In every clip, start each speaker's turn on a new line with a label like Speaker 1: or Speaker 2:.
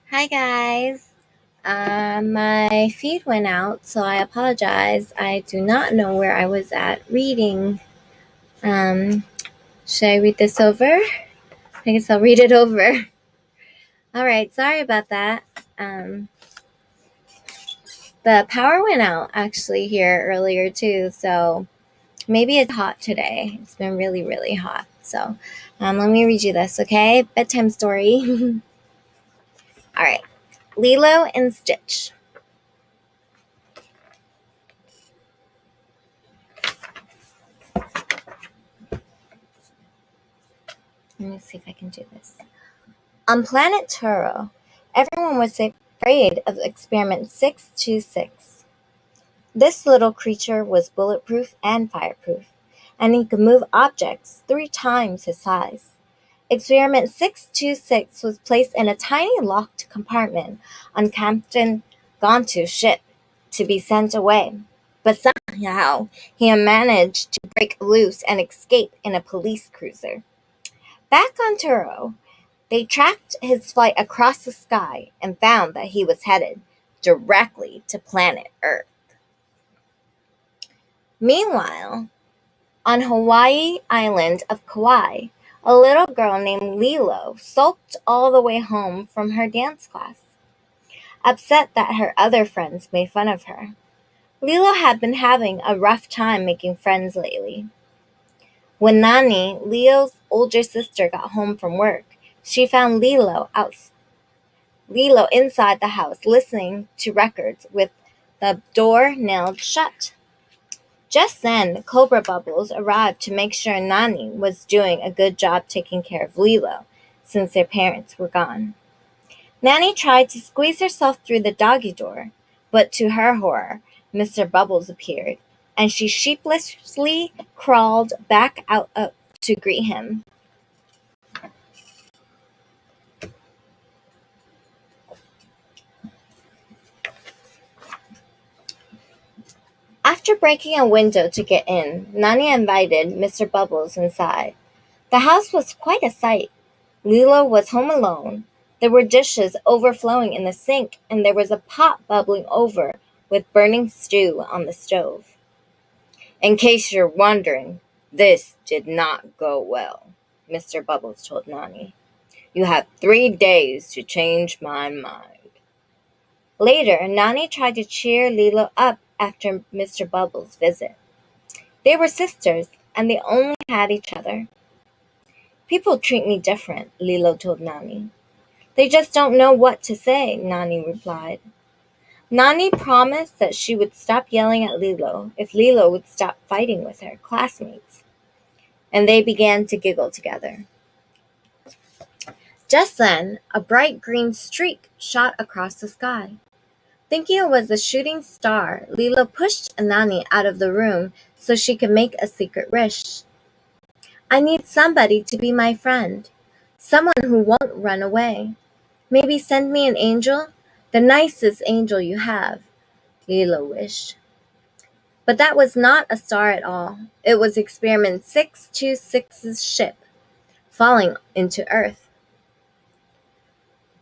Speaker 1: Hi guys. My feed went out, so I apologize. I do not know where I was at reading. Um, should I read this over? I guess I'll read it over. All right, sorry about that. Um, the power went out actually here earlier too, so maybe it's hot today. It's been really, really hot. So let me read you this, okay? Bedtime story. All right, Lilo and Stitch. Let me see if I can do this. On planet Turo, everyone was afraid of experiment 626. This little creature was bulletproof and fireproof, and he could move objects 3 times his size. Experiment 626 was placed in a tiny locked compartment on Captain Gontu's ship to be sent away. But somehow he managed to break loose and escape in a police cruiser. Back on Turo, they tracked his flight across the sky and found that he was headed directly to planet Earth. Meanwhile, on Hawaii island of Kauai, a little girl named Lilo sulked all the way home from her dance class, upset that her other friends made fun of her. Lilo had been having a rough time making friends lately. When Nani, Leo's older sister, got home from work, she found Lilo inside the house listening to records with the door nailed shut. Just then, Cobra Bubbles arrived to make sure Nani was doing a good job taking care of Lilo, since their parents were gone. Nani tried to squeeze herself through the doggy door, but to her horror, Mr. Bubbles appeared, and she sheepishly crawled back out to greet him. After breaking a window to get in, Nani invited Mr. Bubbles inside. The house was quite a sight. Lilo was home alone. There were dishes overflowing in the sink, and there was a pot bubbling over with burning stew on the stove. In case you're wondering, this did not go well, Mr. Bubbles told Nani. You have 3 days to change my mind. Later, Nani tried to cheer Lilo up after Mr. Bubbles' visit. They were sisters, and they only had each other. People treat me different, Lilo told Nani. They just don't know what to say, Nani replied. Nani promised that she would stop yelling at Lilo if Lilo would stop fighting with her classmates, and they began to giggle together. Just then, a bright green streak shot across the sky. Thinking it was a shooting star, Lilo pushed Nani out of the room so she could make a secret wish. I need somebody to be my friend, someone who won't run away. Maybe send me an angel, the nicest angel you have, Lilo wished. But that was not a star at all. It was Experiment 626's ship, falling into Earth.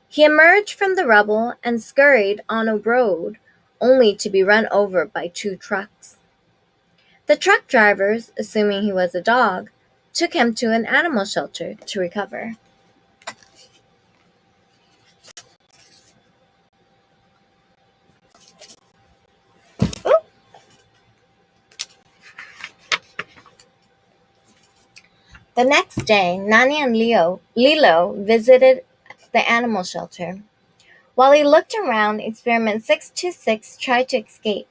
Speaker 1: He emerged from the rubble and scurried on a road, only to be run over by 2 trucks. The truck drivers, assuming he was a dog, took him to an animal shelter to recover. Ooh. The next day, Nani and Lilo visited the animal shelter. While he looked around, Experiment 626 tried to escape.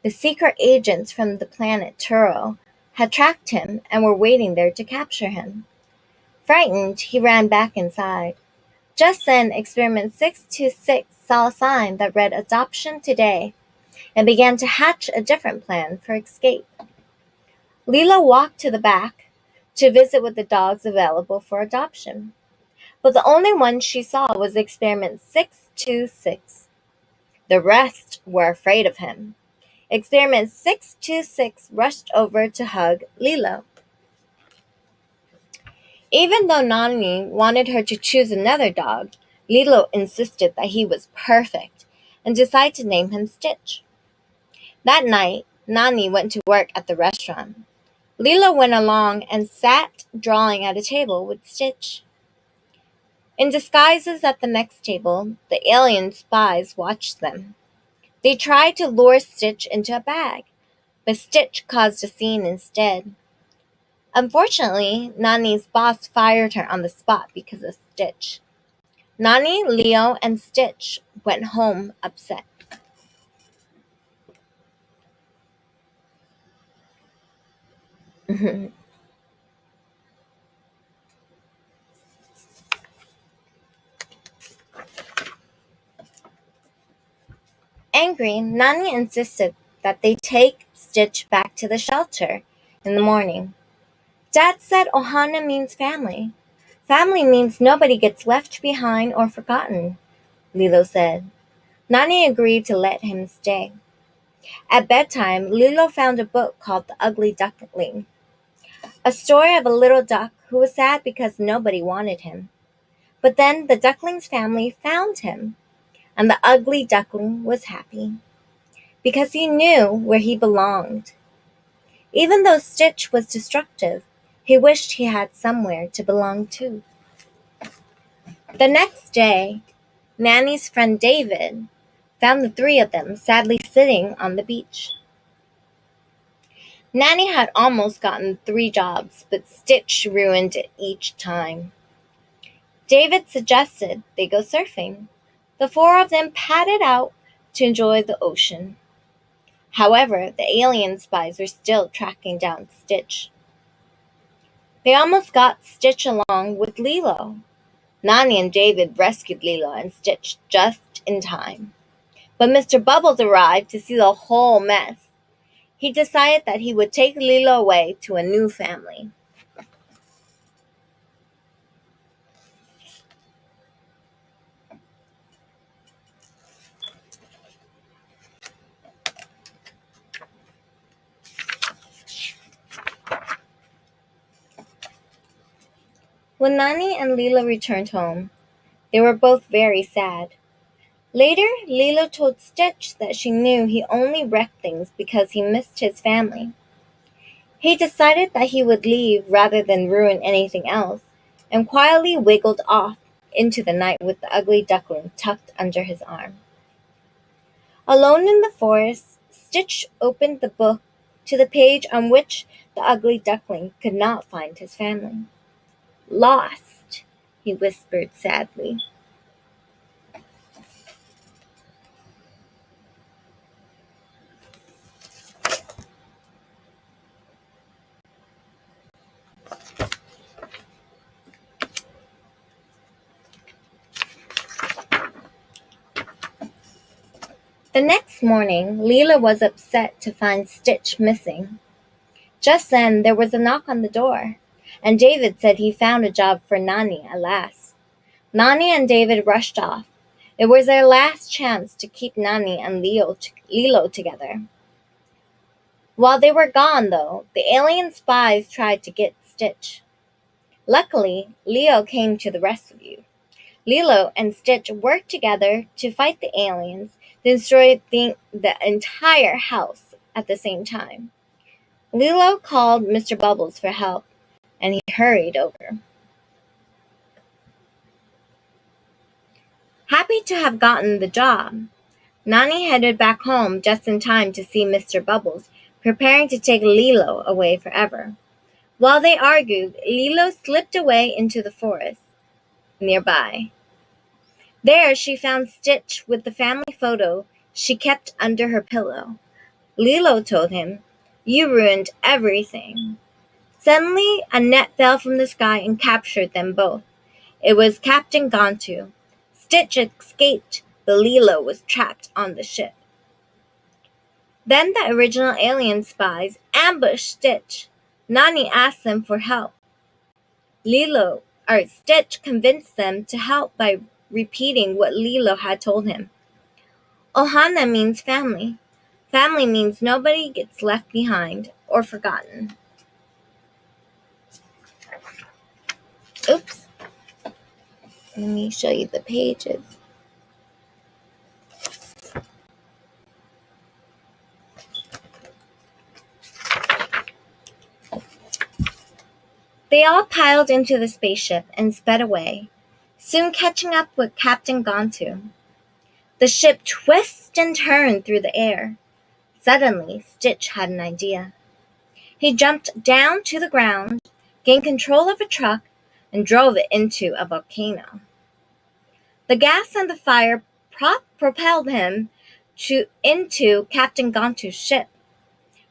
Speaker 1: The secret agents from the planet Turo had tracked him and were waiting there to capture him. Frightened, he ran back inside. Just then, Experiment 626 saw a sign that read Adoption Today and began to hatch a different plan for escape. Lilo walked to the back to visit with the dogs available for adoption, but the only one she saw was Experiment 626. The rest were afraid of him. Experiment 626 rushed over to hug Lilo. Even though Nani wanted her to choose another dog, Lilo insisted that he was perfect and decided to name him Stitch. That night, Nani went to work at the restaurant. Lilo went along and sat drawing at a table with Stitch. In disguises at the next table, the alien spies watched them. They tried to lure Stitch into a bag, but Stitch caused a scene instead. Unfortunately, Nani's boss fired her on the spot because of Stitch. Nani, Leo, and Stitch went home upset. Angry, Nani insisted that they take Stitch back to the shelter in the morning. Dad said Ohana means family. Family means nobody gets left behind or forgotten, Lilo said. Nani agreed to let him stay. At bedtime, Lilo found a book called The Ugly Duckling, a story of a little duck who was sad because nobody wanted him. But then the duckling's family found him, and the ugly duckling was happy because he knew where he belonged. Even though Stitch was destructive, he wished he had somewhere to belong to. The next day, Nanny's friend David found the three of them sadly sitting on the beach. Nanny had almost gotten 3 jobs, but Stitch ruined it each time. David suggested they go surfing. The four of them padded out to enjoy the ocean. However, the alien spies were still tracking down Stitch. They almost got Stitch along with Lilo. Nani and David rescued Lilo and Stitch just in time. But Mr. Bubbles arrived to see the whole mess. He decided that he would take Lilo away to a new family. When Nani and Lilo returned home, they were both very sad. Later, Lilo told Stitch that she knew he only wrecked things because he missed his family. He decided that he would leave rather than ruin anything else, and quietly wiggled off into the night with the ugly duckling tucked under his arm. Alone in the forest, Stitch opened the book to the page on which the ugly duckling could not find his family. Lost, he whispered sadly. The next morning, Leela was upset to find Stitch missing. Just then, there was a knock on the door, and David said he found a job for Nani at last. Nani and David rushed off. It was their last chance to keep Nani and Lilo together. While they were gone, though, the alien spies tried to get Stitch. Luckily, Leo came to the rescue. Lilo and Stitch worked together to fight the aliens, then destroy the entire house at the same time. Lilo called Mr. Bubbles for help, and he hurried over. Happy to have gotten the job, Nani headed back home just in time to see Mr. Bubbles preparing to take Lilo away forever. While they argued, Lilo slipped away into the forest nearby. There she found Stitch with the family photo she kept under her pillow. Lilo told him, "You ruined everything." Suddenly, a net fell from the sky and captured them both. It was Captain Gontu. Stitch escaped, but Lilo was trapped on the ship. Then the original alien spies ambushed Stitch. Nani asked them for help. Stitch convinced them to help by repeating what Lilo had told him. Ohana means family. Family means nobody gets left behind or forgotten. Oops. Let me show you the pages. They all piled into the spaceship and sped away, soon catching up with Captain Gontu. The ship twisted and turned through the air. Suddenly, Stitch had an idea. He jumped down to the ground, gained control of a truck, and drove it into a volcano. The gas and the fire propelled him into Captain Gontu's ship,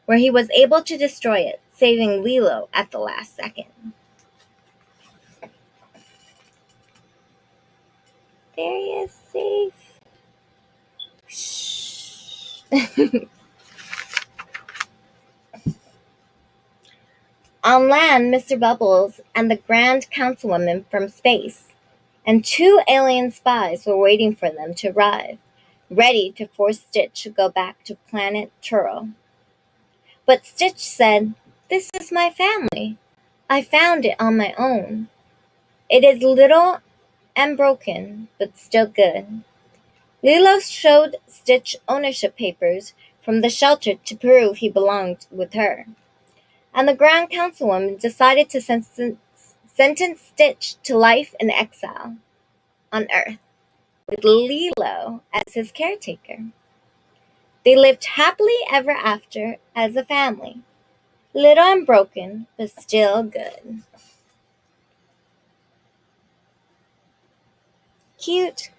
Speaker 1: where he was able to destroy it, saving Lilo at the last second. There he is, safe. Shh. On land, Mr. Bubbles and the Grand Councilwoman from space and 2 alien spies were waiting for them to arrive, ready to force Stitch to go back to planet Turo. But Stitch said, "This is my family. I found it on my own. It is little and broken, but still good." Lilo showed Stitch ownership papers from the shelter to prove he belonged with her, and the Grand Councilwoman decided to sentence Stitch to life in exile on Earth, with Lilo as his caretaker. They lived happily ever after as a family, little and broken, but still good. Cute.